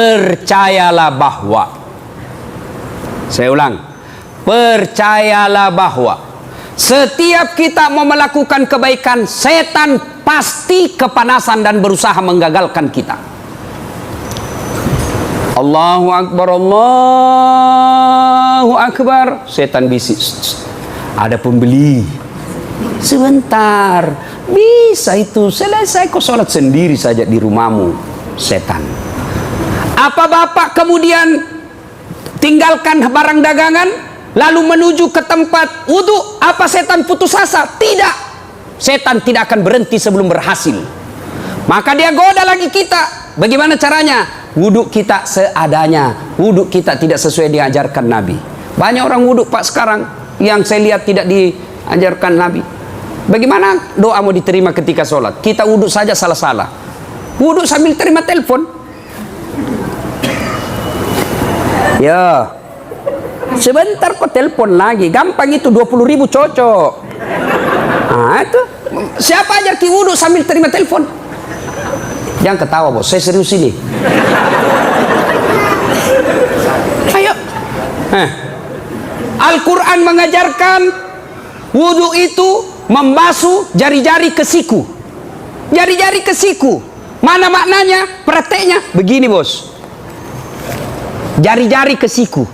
Percayalah bahwa, saya ulang, percayalah bahwa setiap kita mau melakukan kebaikan, setan pasti kepanasan dan berusaha menggagalkan kita. Allahu Akbar, Allahu Akbar. Setan bisik, ada pembeli. Sebentar, bisa itu, selesai kau sholat sendiri saja di rumahmu. Setan. Apa bapak kemudian tinggalkan barang dagangan lalu menuju ke tempat wudhu? Apa setan putus asa? Tidak. Setan tidak akan berhenti sebelum berhasil. Maka dia goda lagi kita. Bagaimana caranya? Wudhu kita seadanya. Wudhu kita tidak sesuai diajarkan Nabi. Banyak orang wudhu pak sekarang yang saya lihat tidak diajarkan Nabi. Bagaimana doa mau diterima ketika sholat? Kita wudhu saja salah-salah. Wudhu sambil terima telepon. Ya, sebentar kok telepon lagi. Gampang itu, 20.000 cocok. Nah itu, siapa ajar ki wudhu sambil terima telepon? Jangan ketawa bos, saya serius ini. Ayo. Al-Quran mengajarkan wudhu itu membasuh jari-jari ke siku. Jari-jari ke siku. Mana maknanya? Prakteknya begini bos. Jari-jari ke siku.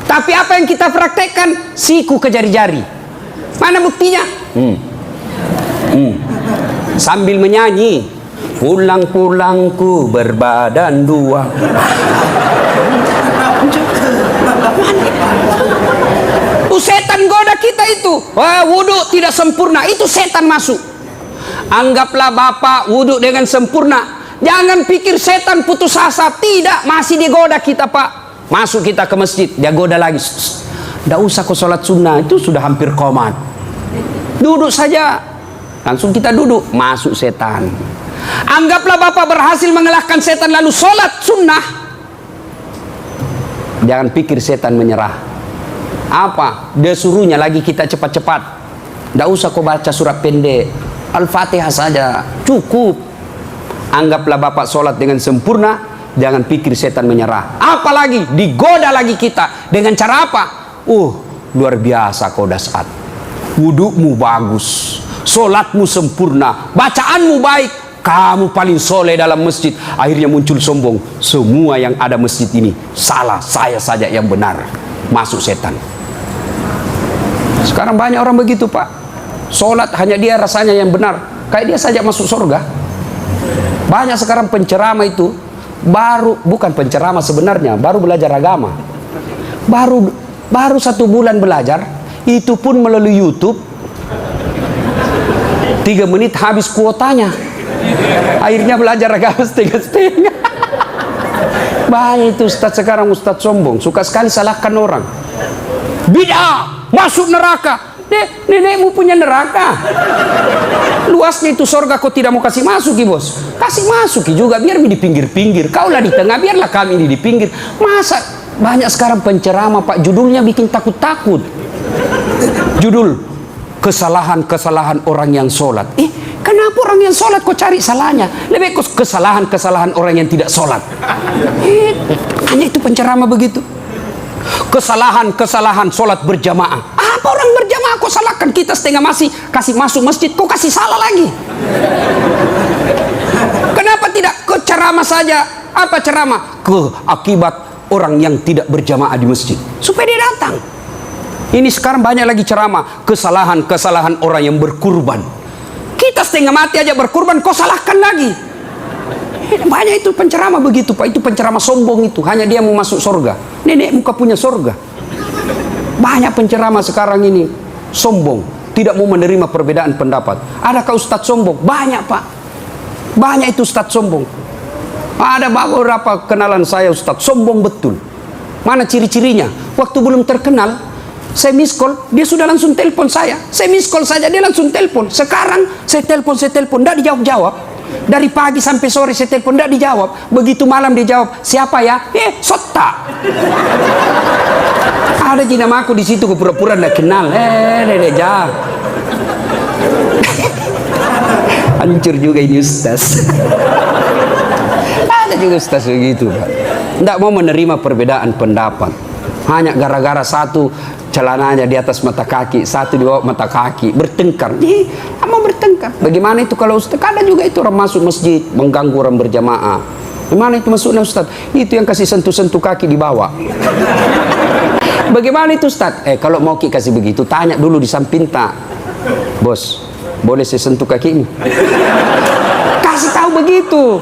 Tapi apa yang kita praktekkan? Siku ke jari-jari. Mana buktinya? Sambil menyanyi, pulang-pulangku berbadan dua. Setan goda kita itu. Wah, wudhu tidak sempurna. Itu setan masuk. Anggaplah bapak wudhu dengan sempurna. Jangan pikir setan putus asa. Tidak, masih digoda kita pak. Masuk kita ke masjid, dia goda lagi. Tidak usah kau sholat sunnah, itu sudah hampir qomat. Duduk saja. Langsung kita duduk, masuk setan. Anggaplah bapak berhasil mengalahkan setan lalu sholat sunnah. Jangan pikir setan menyerah. Apa? Dia suruhnya lagi kita cepat-cepat. Tidak usah kau baca surat pendek, Al-Fatihah saja cukup. Anggaplah bapak sholat dengan sempurna. Jangan pikir setan menyerah. Apalagi digoda lagi kita. Dengan cara apa? Luar biasa kau dasar. Wudukmu bagus, sholatmu sempurna, bacaanmu baik, kamu paling soleh dalam masjid. Akhirnya muncul sombong. Semua yang ada masjid ini salah, saya saja yang benar. Masuk setan. Sekarang banyak orang begitu pak. Sholat hanya dia rasanya yang benar, kayak dia saja masuk surga. Banyak sekarang penceramah itu bukan penceramah sebenarnya, baru belajar agama. Baru 1 bulan belajar, itu pun melalui YouTube. 3 menit habis kuotanya. Akhirnya belajar agama setengah-setengah. Banyak itu ustaz sekarang, ustaz sombong, suka sekali salahkan orang. Bid'ah, masuk neraka. Nenekmu punya neraka. Luasnya itu sorga, kau tidak mau kasih masuk bos. Kasih masuk juga, biar di pinggir-pinggir. Kaulah di tengah, biarlah kami ini di pinggir. Masa banyak sekarang penceramah pak, judulnya bikin takut-takut. Judul, kesalahan-kesalahan orang yang sholat. Kenapa orang yang sholat kau cari salahnya? Lebih kesalahan-kesalahan orang yang tidak sholat. Hanya itu penceramah begitu. Kesalahan-kesalahan sholat berjamaah. Apa orang berjamaah kau salahkan? Kita setengah masih kasih masuk masjid, kau kasih salah lagi. Kenapa tidak ke ceramah saja? Apa ceramah? Akibat orang yang tidak berjamaah di masjid, supaya dia datang. Ini sekarang banyak lagi ceramah kesalahan-kesalahan orang yang berkurban. Kita setengah mati aja berkurban, kau salahkan lagi. Banyak itu penceramah begitu pak. Itu penceramah sombong itu. Hanya dia mau masuk surga. Nenek muka punya surga. Banyak penceramah sekarang ini sombong, tidak mau menerima perbedaan pendapat. Adakah ustadz sombong? Banyak pak. Banyak itu ustadz sombong. Ada beberapa kenalan saya ustadz sombong betul. Mana ciri-cirinya? Waktu belum terkenal, saya miss call, dia sudah langsung telepon saya. Saya miss call saja, dia langsung telepon. Sekarang saya telepon, tidak dijawab-jawab. Dari pagi sampai sore saya telepon, tidak dijawab. Begitu malam dia jawab, siapa ya? Sota. Ada nama aku di situ, pura-pura tidak kenal. Hancur juga ini ustaz. Ada Ada juga ustaz begitu Pak. Tidak mau menerima perbedaan pendapat. Hanya gara-gara satu celananya di atas mata kaki, satu di bawah mata kaki, bertengkar. Mau bertengkar. Bagaimana itu kalau ustaz? Kadang juga itu orang masuk masjid mengganggu orang berjamaah. Bagaimana itu masuknya ustaz? Itu yang kasih sentuh-sentuh kaki di bawah. Bagaimana itu ustaz? Kalau mau kasih begitu, tanya dulu di samping tak. Bos, boleh saya sentuh kaki ini? Kasih tahu begitu.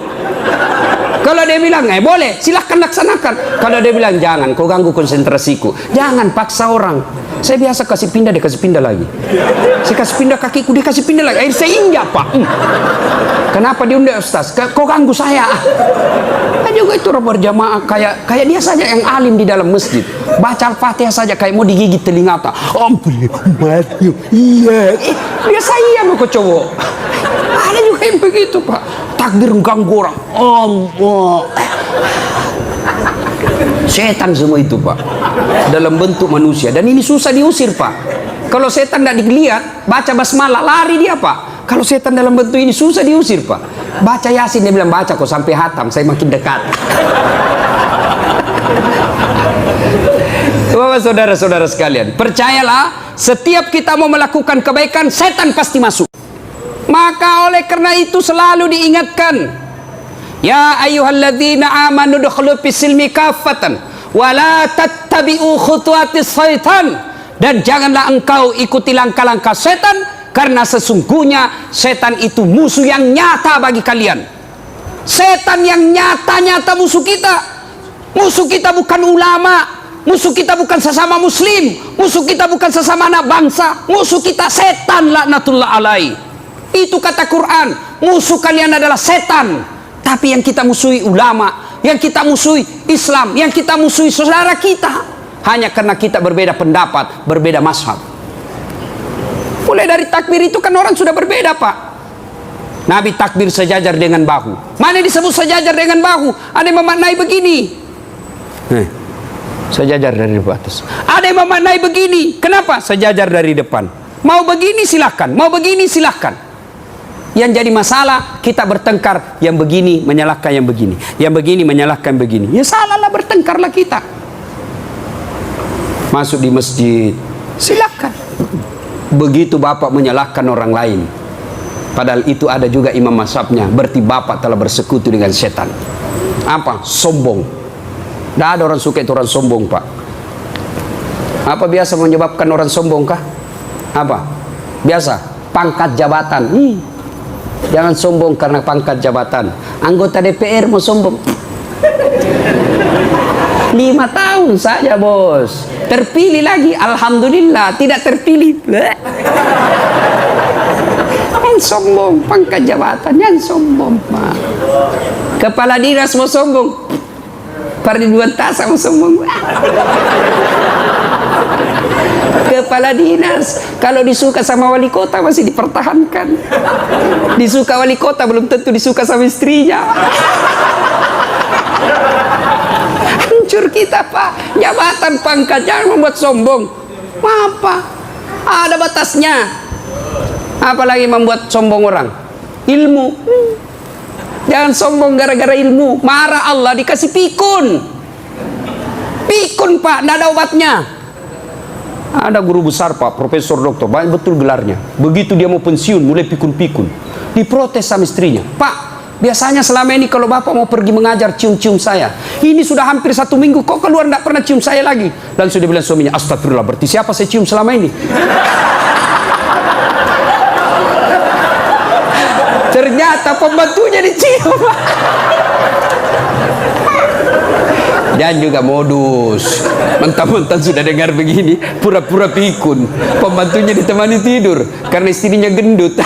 Kalau dia bilang boleh, silahkan laksanakan. Kalau dia bilang jangan, kau ganggu konsentrasiku. Jangan paksa orang. Saya biasa kasih pindah, dia kasih pindah lagi. Saya kasih pindah kakiku, dia kasih pindah lagi. Saya injak Pak. Kenapa diundang ustaz? Kau ganggu saya. Juga itu orang berjamaah kayak dia saja yang alim di dalam masjid. Baca Al-Fatihah saja kayak mau digigit telinga. Iya. Biasa iya mau cowok. Ada juga yang begitu Pak. Takbir ganggu orang. Allah. Setan semua itu Pak. Dalam bentuk manusia. Dan ini susah diusir Pak. Kalau setan tidak dilihat, baca basmalah lari dia Pak. Kalau setan dalam bentuk ini susah diusir Pak. Baca Yasin, dia bilang baca kok sampai hatam, saya makin dekat. Bapak saudara-saudara sekalian, percayalah, setiap kita mau melakukan kebaikan, setan pasti masuk. Maka oleh karena itu selalu diingatkan, ya ayyuhalladzina amanu dukhulu fis-silmi kaffatan wa la tattabi'u khutuwatis syaitan, dan janganlah engkau ikuti langkah-langkah setan, karena sesungguhnya setan itu musuh yang nyata bagi kalian. Setan yang nyata-nyata musuh kita. Musuh kita bukan ulama, musuh kita bukan sesama muslim, musuh kita bukan sesama anak bangsa, musuh kita setan laknatullah alaihi. Itu kata Quran, musuh kalian adalah setan. Tapi yang kita musuhi ulama, yang kita musuhi Islam, yang kita musuhi saudara kita, hanya karena kita berbeda pendapat, berbeda mazhab. Mulai dari takbir itu kan orang sudah berbeda Pak. Nabi takbir sejajar dengan bahu. Mana disebut sejajar dengan bahu? Ada yang memaknai begini, sejajar dari atas. Ada yang memaknai begini, kenapa? Sejajar dari depan. Mau begini silahkan, mau begini silahkan. Yang jadi masalah kita bertengkar, yang begini menyalahkan yang begini, yang begini menyalahkan begini. Ya salahlah, bertengkarlah kita. Masuk di masjid, silahkan. Begitu bapak menyalahkan orang lain, padahal itu ada juga imam mazhabnya, berarti bapak telah bersekutu dengan setan. Apa? Sombong. Tidak ada orang suka itu orang sombong Pak. Apa biasa menyebabkan orang sombong kah? Apa? Biasa pangkat jabatan. Jangan sombong karena pangkat jabatan. Anggota DPR mau sombong. 5 tahun saja bos, terpilih lagi, alhamdulillah. Tidak terpilih, yang sombong pangkat jabatan, yang sombong Pak. Kepala dinas mau sombong, Pardiduan Tasa mau sombong. Kepala dinas kalau disuka sama wali kota masih dipertahankan, disuka wali kota belum tentu disuka sama istrinya. Hancur kita Pak. Jabatan pangkat jangan membuat sombong. Apa? Ada batasnya. Apalagi membuat sombong orang. Ilmu. Jangan sombong gara-gara ilmu. Marah Allah dikasih pikun. Pikun Pak, tidak ada obatnya. Ada guru besar Pak, profesor doktor, banyak betul gelarnya. Begitu dia mau pensiun mulai pikun-pikun. Diprotes sama istrinya. Pak, biasanya selama ini kalau bapak mau pergi mengajar cium-cium saya. Ini sudah hampir 1 minggu kok keluar tidak pernah cium saya lagi. Dan sudah bilang suaminya, astagfirullah, berarti siapa saya cium selama ini? Ternyata pembantunya dicium. Dan juga modus. Mentang-mentang sudah dengar begini, pura-pura pikun. Pembantunya ditemani tidur karena istrinya gendut.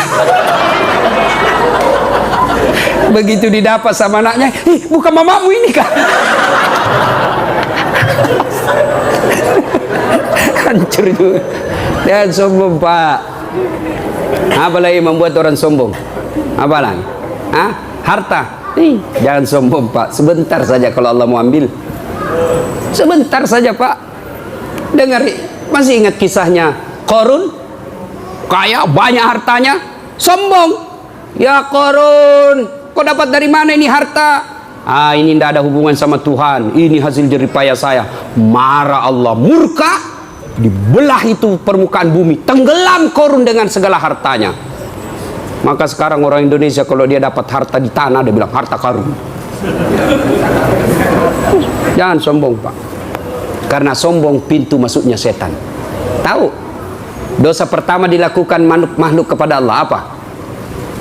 Begitu didapat sama anaknya, bukan mamamu ini kah? Hancur juga. Dan sombong Pak. Apa lagi membuat orang sombong? Apa lagi? Harta. Jangan sombong Pak. Sebentar saja kalau Allah mau ambil. Sebentar saja Pak. Dengar, masih ingat kisahnya Qarun? Kaya, banyak hartanya, sombong. Ya Qarun, kau dapat dari mana ini harta? ini tidak ada hubungan sama Tuhan, ini hasil jeripaya saya. Marah Allah, murka, dibelah itu permukaan bumi, tenggelam korun dengan segala hartanya. Maka sekarang orang Indonesia kalau dia dapat harta di tanah, dia bilang harta karun. Jangan sombong, Pak. Karena sombong pintu masuknya setan. Tahu? Dosa pertama dilakukan makhluk kepada Allah apa?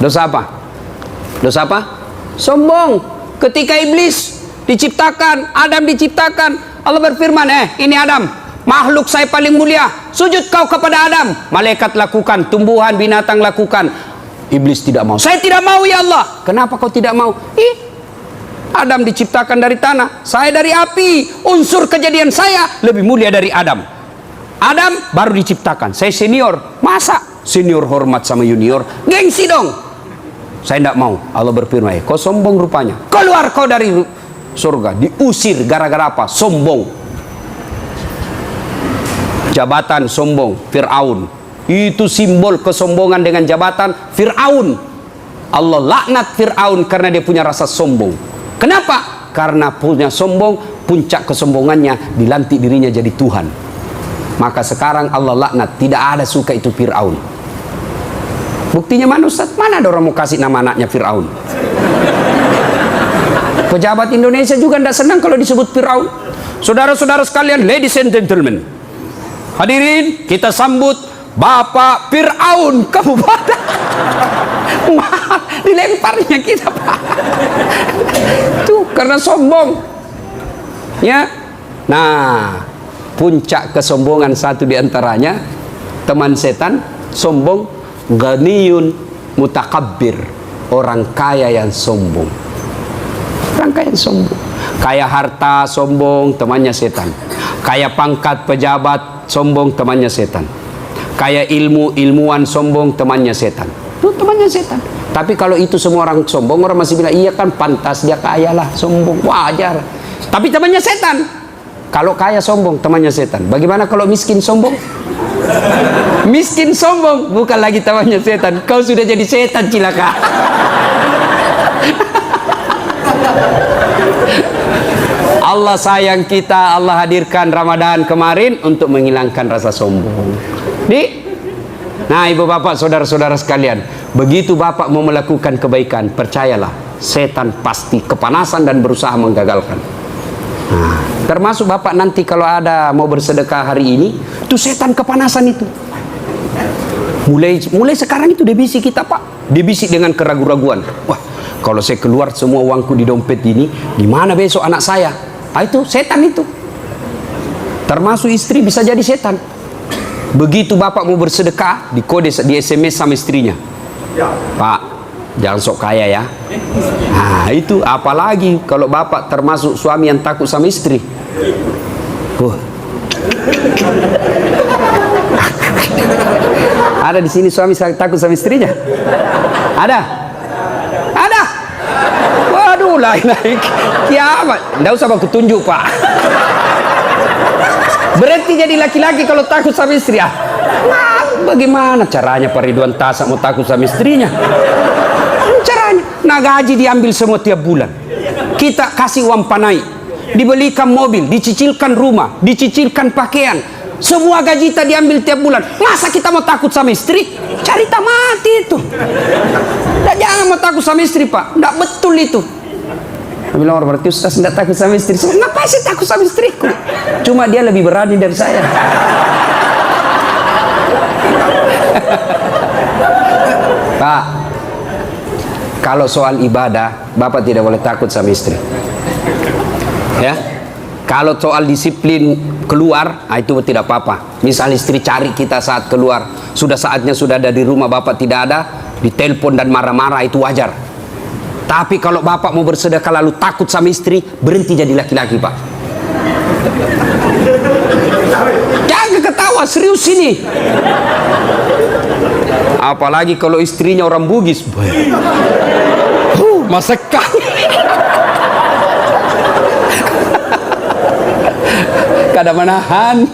Dosa apa? Dosa apa? Sombong. Ketika iblis diciptakan, Adam diciptakan, Allah berfirman, ini Adam, makhluk saya paling mulia, sujud kau kepada Adam. Malaikat lakukan, tumbuhan, binatang lakukan. Iblis tidak mau. Saya tidak mau ya Allah. Kenapa kau tidak mau? Adam diciptakan dari tanah, saya dari api. Unsur kejadian saya lebih mulia dari Adam. Adam baru diciptakan, saya senior. Masa senior hormat sama junior? Gengsi dong. Saya tidak mau. Allah berfirman, kau sombong rupanya, keluar kau dari surga. Diusir gara-gara apa? Sombong. Jabatan sombong, Fir'aun. Itu simbol kesombongan dengan jabatan Fir'aun. Allah laknat Fir'aun karena dia punya rasa sombong. Kenapa? Karena punya sombong, puncak kesombongannya dilantik dirinya jadi Tuhan. Maka sekarang Allah laknat, tidak ada suka itu Fir'aun. Buktinya mana Ustaz? Mana ada orang mau kasih nama anaknya Fir'aun? Pejabat Indonesia juga tidak senang kalau disebut Fir'aun. Saudara-saudara sekalian, ladies and gentlemen, hadirin, kita sambut Bapak Fir'aun Kabupaten. Wah, dilemparnya kita, Pak. Tuh, karena sombong. Ya. Nah, puncak kesombongan satu diantaranya, teman setan, sombong, ghaniyun mutakabbir, orang kaya yang sombong. Orang kaya yang sombong. Kaya harta sombong, temannya setan. Kaya pangkat pejabat sombong, temannya setan. Kaya ilmu, ilmuwan sombong, temannya setan. Itu temannya setan. Tapi kalau itu semua orang sombong, orang masih bilang, iya kan pantas dia kaya lah, sombong, wajar. Tapi temannya setan. Kalau kaya sombong, temannya setan. Bagaimana kalau miskin sombong? Miskin sombong, bukan lagi temannya setan. Kau sudah jadi setan, cilaka. Allah sayang kita, Allah hadirkan Ramadan kemarin untuk menghilangkan rasa sombong. Nah, ibu bapak, saudara-saudara sekalian, begitu bapak mau melakukan kebaikan, percayalah, setan pasti kepanasan dan berusaha menggagalkan. Nah, termasuk bapak nanti kalau ada mau bersedekah hari ini, tuh setan kepanasan itu. Mulai sekarang itu dia bisik kita, Pak. Dia bisik dengan keraguan-raguan. Wah, kalau saya keluar semua uangku di dompet ini, gimana besok anak saya? Itu setan itu. Termasuk istri bisa jadi setan. Begitu bapak mau bersedekah, dikode di SMS sama istrinya. Pak, jangan sok kaya ya. Nah, itu apalagi kalau bapak termasuk suami yang takut sama istri. Ada di sini suami takut sama istrinya? Ada? Ada? Waduh, lain kiamat. Nggak usah aku tunjuk, Pak. Berarti jadi laki-laki kalau takut sama istri, nah, bagaimana caranya Pak Ridwan Tasak mau takut sama istrinya? Caranya, nah gaji diambil semua tiap bulan. Kita kasih uang panai, dibelikan mobil, dicicilkan rumah, dicicilkan pakaian. Semua gaji kita diambil tiap bulan. Masa kita mau takut sama istri? Cari mati itu. Nah, jangan mau takut sama istri, Pak. Nggak betul itu. Saya bilang, orang berarti Ustaz tidak takut sama istri. Ngapain sih takut sama istriku? Cuma dia lebih berani dari saya. Pak, kalau soal ibadah, bapak tidak boleh takut sama istri. Ya, kalau soal disiplin keluar, itu tidak apa-apa. Misal istri cari kita saat keluar, sudah saatnya sudah ada di rumah, bapak tidak ada, ditelepon dan marah-marah, itu wajar. Tapi kalau bapak mau bersedekah lalu takut sama istri, berhenti jadi laki-laki, Pak. Jangan ketawa, serius ini. Apalagi kalau istrinya orang Bugis. Masakan. Kada menahan.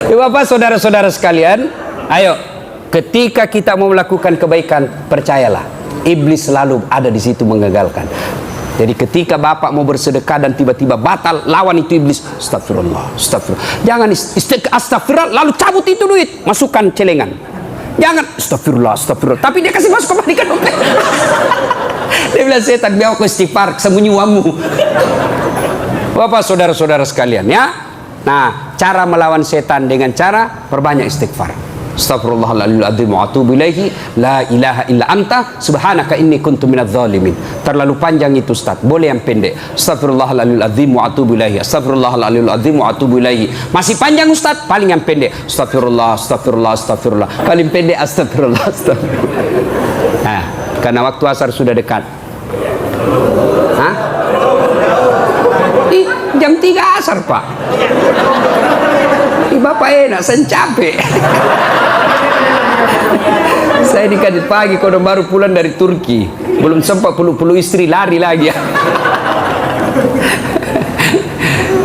Bapak, saudara-saudara sekalian, ayo. Ketika kita mau melakukan kebaikan, percayalah, Iblis selalu ada di situ menggagalkan. Jadi ketika Bapak mau bersedekah dan tiba-tiba batal, lawan itu iblis. Astagfirullah, astagfirullah. Jangan astagfirullah lalu cabut itu duit, masukkan celengan. Jangan astagfirullah, astagfirullah. Tapi dia kasih masuk kembali ke dompet. Dia bilang, setan, biar aku istighfar, sembunyi uangmu. Bapak, saudara-saudara sekalian, ya. Nah, cara melawan setan dengan cara perbanyak istighfar. Astaghfirullahaladzim wa atubu ilaihi, la ilaha illa anta subhanaka inni kuntu minadz zalimin. Terlalu panjang itu, Ustaz. Boleh yang pendek. Astaghfirullahaladzim wa atubu ilaihi, astaghfirullahaladzim wa atubu ilaihi. Masih panjang, Ustaz? Paling yang pendek. Astagfirullah, astagfirullah, astagfirullah. Paling pendek astagfirullah, astagfirullah. Nah, karena waktu asar sudah dekat. Hah? Jam 3 asar, Pak. Bapak enak, saya capek. Saya dikasih pagi, kodok baru pulang dari Turki, belum sempat pelu istri, lari lagi.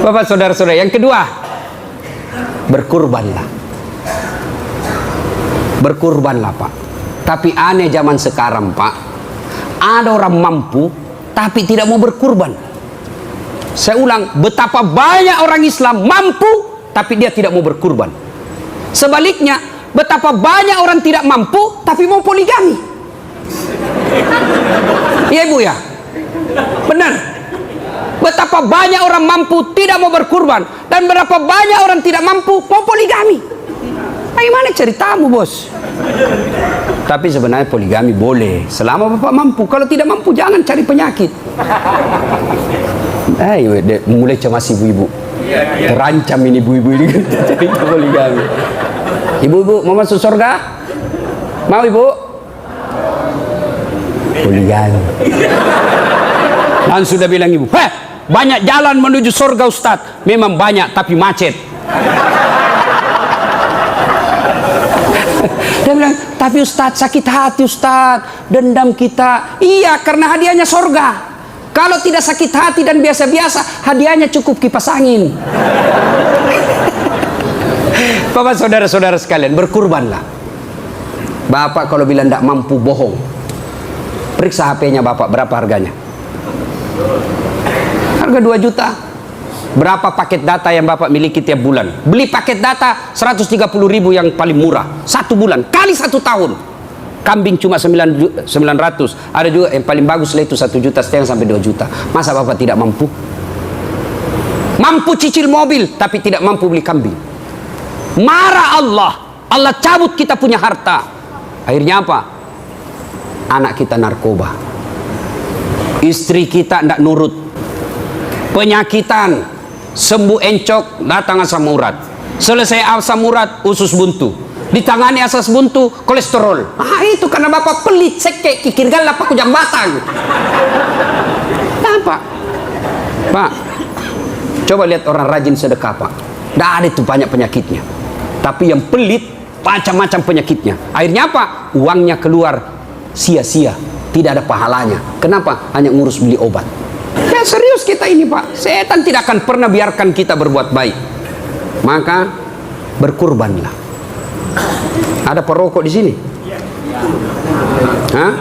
Bapak, saudara-saudara, yang kedua, berkurbanlah. Berkurbanlah, Pak. Tapi aneh zaman sekarang, Pak, ada orang mampu tapi tidak mau berkurban. Saya ulang, betapa banyak orang Islam mampu tapi dia tidak mau berkurban. Sebaliknya, betapa banyak orang tidak mampu tapi mau poligami. Iya, Ibu, ya? Benar. Betapa banyak orang mampu tidak mau berkurban dan berapa banyak orang tidak mampu mau poligami. Bagaimana ceritamu, Bos? Tapi sebenarnya poligami boleh selama Bapak mampu. Kalau tidak mampu jangan cari penyakit. Ayo, mulai cemas ibu-ibu. Terancam ini ibu-ibu ini cari poligami. Ibu-ibu mau masuk surga? Mau, Ibu? Poligami. Dan sudah bilang ibu, banyak jalan menuju surga, Ustadz. Memang banyak tapi macet. Dia bilang, tapi Ustadz sakit hati, Ustadz, dendam kita. Iya, karena hadiahnya surga. Kalau tidak sakit hati dan biasa-biasa, hadiahnya cukup kipas angin. Bapak, saudara-saudara sekalian, berkurbanlah. Bapak kalau bilang tidak mampu, bohong. Periksa HP-nya Bapak, berapa harganya? Harga 2 juta. Berapa paket data yang Bapak miliki tiap bulan? Beli paket data 130.000 yang paling murah. 1 bulan, kali 1 tahun. Kambing cuma 900. Ada juga yang paling bagus lah itu 1,5 juta sampai 2 juta. Masa Bapak tidak mampu? Mampu cicil mobil tapi tidak mampu beli kambing. Marah Allah. Allah cabut kita punya harta. Akhirnya apa? Anak kita narkoba. Istri kita tidak nurut. Penyakitan. Sembuh encok, datang asam urat. Selesai asam urat, usus buntu. Ditangani asas buntu, kolesterol. Itu karena Bapak pelit, sekek, kikir galap, aku jam batang. Apa? Pak, coba lihat orang rajin sedekah, Pak. Tidak ada itu banyak penyakitnya. Tapi yang pelit, macam-macam penyakitnya. Akhirnya apa? Uangnya keluar sia-sia, tidak ada pahalanya. Kenapa? Hanya ngurus beli obat. Ya serius kita ini, Pak. Setan tidak akan pernah biarkan kita berbuat baik. Maka berkurbanlah. Ada perokok di sini? Hah?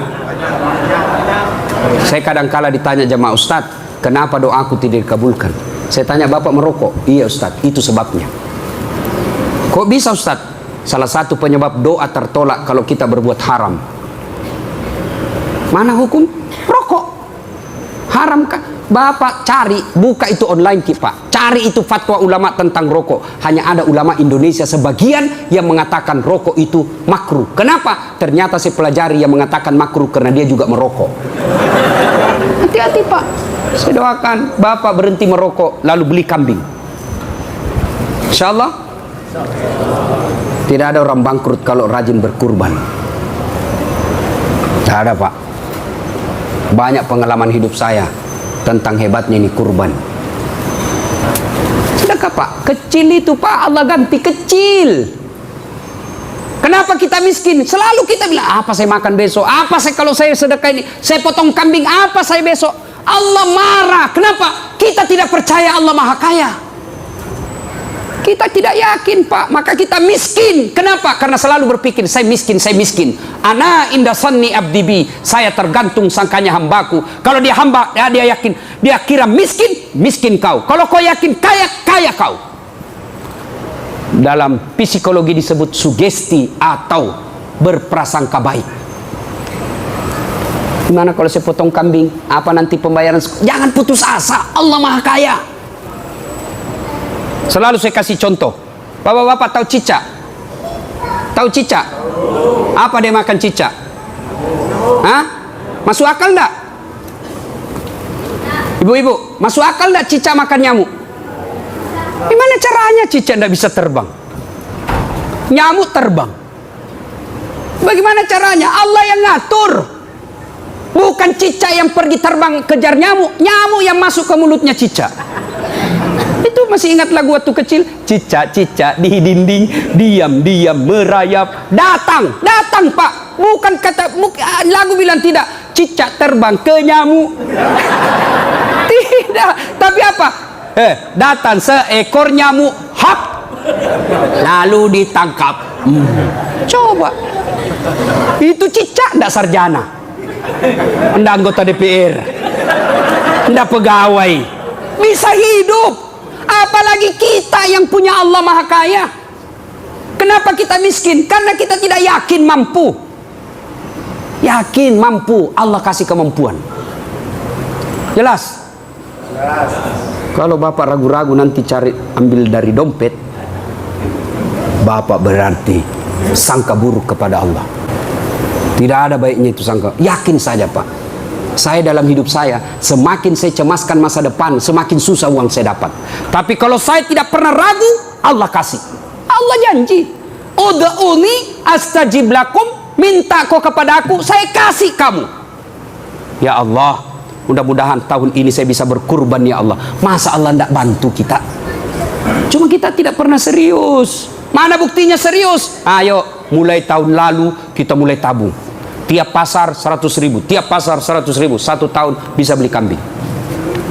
Saya kadang-kala ditanya jamaah, Ustaz, kenapa doaku tidak dikabulkan? Saya tanya, Bapak merokok? Iya, Ustaz, itu sebabnya. Kok bisa, Ustaz? Salah satu penyebab doa tertolak kalau kita berbuat haram. Mana hukum? Rokok. Haram kan? Bapak cari, buka itu online, Pak. Cari itu fatwa ulama tentang rokok. Hanya ada ulama Indonesia sebagian yang mengatakan rokok itu makruh. Kenapa? Ternyata saya pelajari yang mengatakan makruh karena dia juga merokok. Hati-hati, Pak. Saya doakan Bapak berhenti merokok lalu beli kambing. Insya Allah. Tidak ada orang bangkrut kalau rajin berkurban. Tidak ada, Pak. Banyak pengalaman hidup saya tentang hebatnya ini kurban. Sedekah, Pak. Kecil itu, Pak, Allah ganti kecil. Kenapa kita miskin? Selalu kita bilang, apa saya makan besok? Apa saya kalau saya sedekah ini? Saya potong kambing, apa saya besok? Allah marah. Kenapa? Kita tidak percaya Allah Maha Kaya. Kita tidak yakin, Pak, maka kita miskin. Kenapa? Karena selalu berpikir, saya miskin, saya miskin. Ana inda sanni abdi bi, saya tergantung sangkanya hambaku. Kalau dia hamba, dia yakin, dia kira miskin, miskin kau. Kalau kau yakin kaya, kaya kau. Dalam psikologi disebut sugesti atau berprasangka baik. Gimana kalau saya potong kambing? Apa nanti pembayaran? Jangan putus asa, Allah Maha Kaya. Selalu saya kasih contoh. Bapak-bapak tahu cicak? Tahu cicak? Apa dia makan cicak? Hah? Masuk akal enggak? Ibu-ibu, masuk akal enggak cicak makan nyamuk? Gimana caranya cicak enggak bisa terbang? Nyamuk terbang. Bagaimana caranya? Allah yang ngatur. Bukan cicak yang pergi terbang kejar nyamuk, nyamuk yang masuk ke mulutnya cicak. Itu masih ingat lagu waktu kecil? Cicak-cicak di dinding, diam-diam merayap. Datang, datang Pak. Bukan kata, lagu bilang tidak. Cicak terbang ke nyamuk. Tidak, tapi apa? Datang seekor nyamuk, hap. Lalu ditangkap. Coba. Itu cicak, enggak sarjana. Enggak anggota DPR. Enggak pegawai. Bisa hidup. Apalagi kita yang punya Allah Maha Kaya. Kenapa kita miskin? Karena kita tidak yakin mampu. Yakin mampu, Allah kasih kemampuan. Jelas? Jelas. Kalau Bapak ragu-ragu nanti cari ambil dari dompet, Bapak berarti sangka buruk kepada Allah. Tidak ada baiknya itu sangka. Yakin saja, Pak. Saya dalam hidup saya, semakin saya cemaskan masa depan, semakin susah uang saya dapat. Tapi kalau saya tidak pernah ragu, Allah kasih. Allah janji, ud'uni astajib lakum, minta kau kepada aku, saya kasih kamu. Ya Allah, mudah-mudahan tahun ini saya bisa berkurban ya Allah. Masa Allah tidak bantu kita? Cuma kita tidak pernah serius. Mana buktinya serius? Ayo, mulai tahun lalu kita mulai tabung. Tiap pasar 100.000, tiap pasar 100.000, 1 tahun bisa beli kambing.